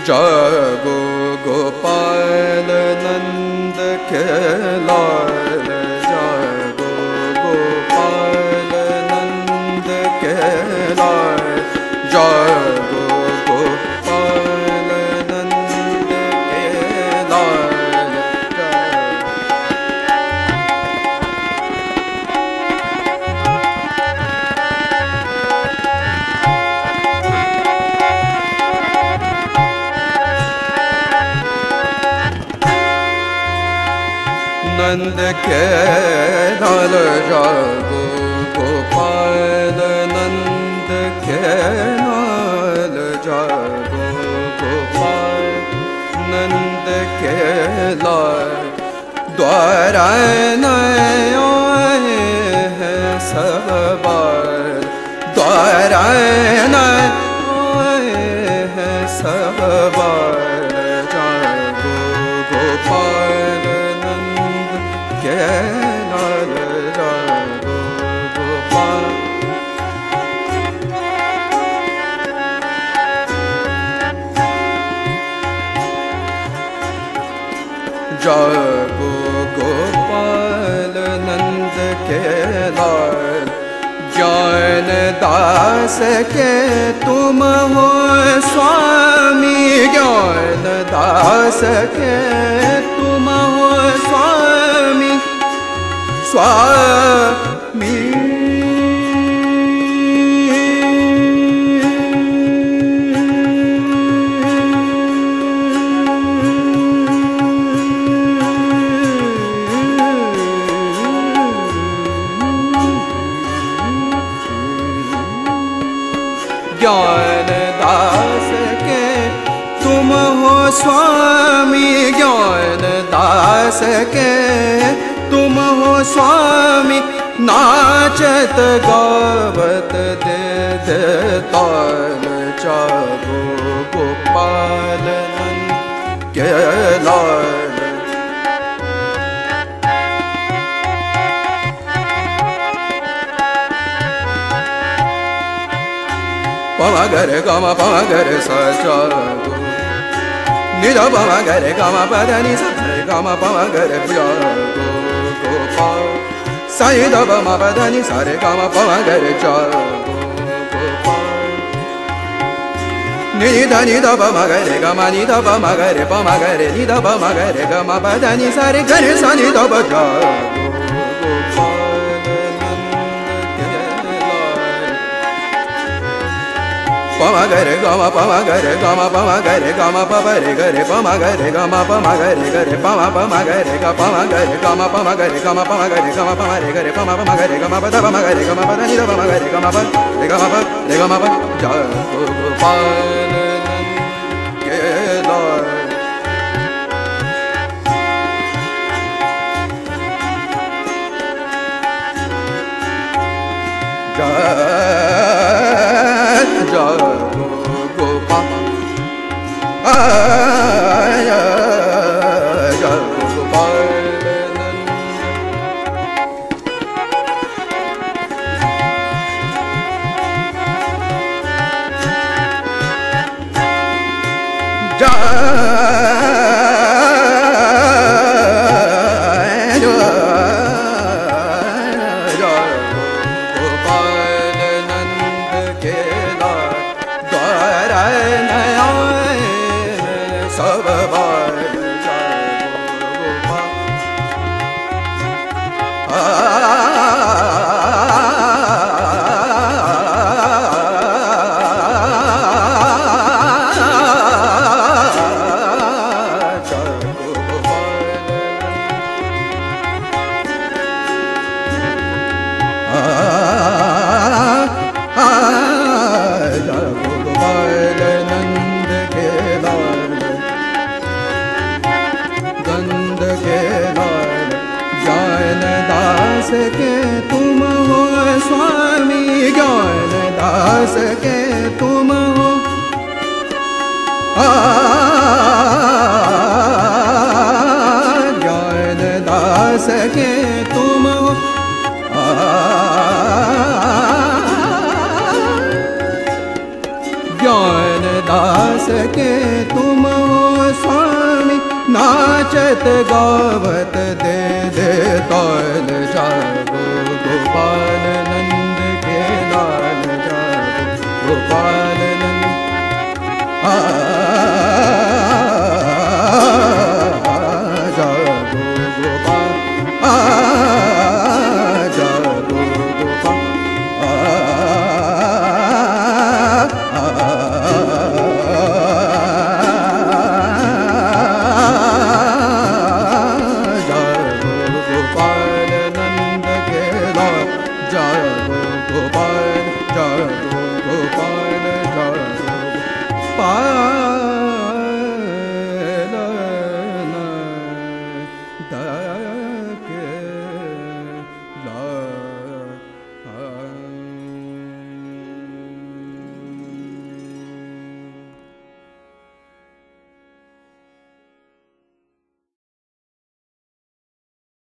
जागो गोपाल नंद के लाल, जागो गोपाल नंद के लाल, जागो गोपाल नंद के लाल। नंद के लाल जागो गोपाल नंद के लाल, जागो गोपाल नंद के लाल। द्वारा नए आए हैं सब बार, द्वारा नए आए हैं सब बार, जागो गोपाल के लाल, जागो गोपाल। जागो गोपाल नंद के लाल, ज्ञान दास के तुम हो स्वामी, ज्ञान दास के तुम हो स्वामी, स्वामी। ज्ञान दास के तुम हो स्वामी, ज्ञान दास के तुम हो स्वामी। नाचत गावत दे दे ताल, जागो गोपाल नंद के लाल। पमा गरे गमा पमा गरे सा, जागो निधा पमा गरे गमा पदा नि सा रे गमा पमा गरे, जागो गोपाल। साई धा पमा पदा नि सा रे गमा पमा गरे, जागो गोपाल। निधा निधा पमा गरे गमा निधा पमा गरे पमा गरे निधा पमा गरे गमा पदा नि सा रे गरे सा निधा प, जागो पमा गरे गमा पमा गरे गमा पमा गरे गमा पमा रे गरे पमा गरे गमा पमा गरे गरे पमा पमा गरे ग पमा गरे गमा पमा गरे गमा पमा गरे गमा पमा रे गरे पमा पमा गरे गमा पदा पमा गरे गमा पदा नि पमा गरे गमा प रे गमा प रे गमा प, जागो गोपाल नंद के लाल। जागो गोपाल, जागो गोपाल नंद। सब बार, जागो गोपाल नंद के लाल, गंध के लाल। ज्ञान दास के तुम हो स्वामी, ज्ञान दास के तुम हो, ज्ञान दास के तुम हो, ज्ञान दास सके तुम ओ स्वामी, नाचत गावत दे दे ताल जागो, गोपाल नंद के लाल जागो, गोपाल नंद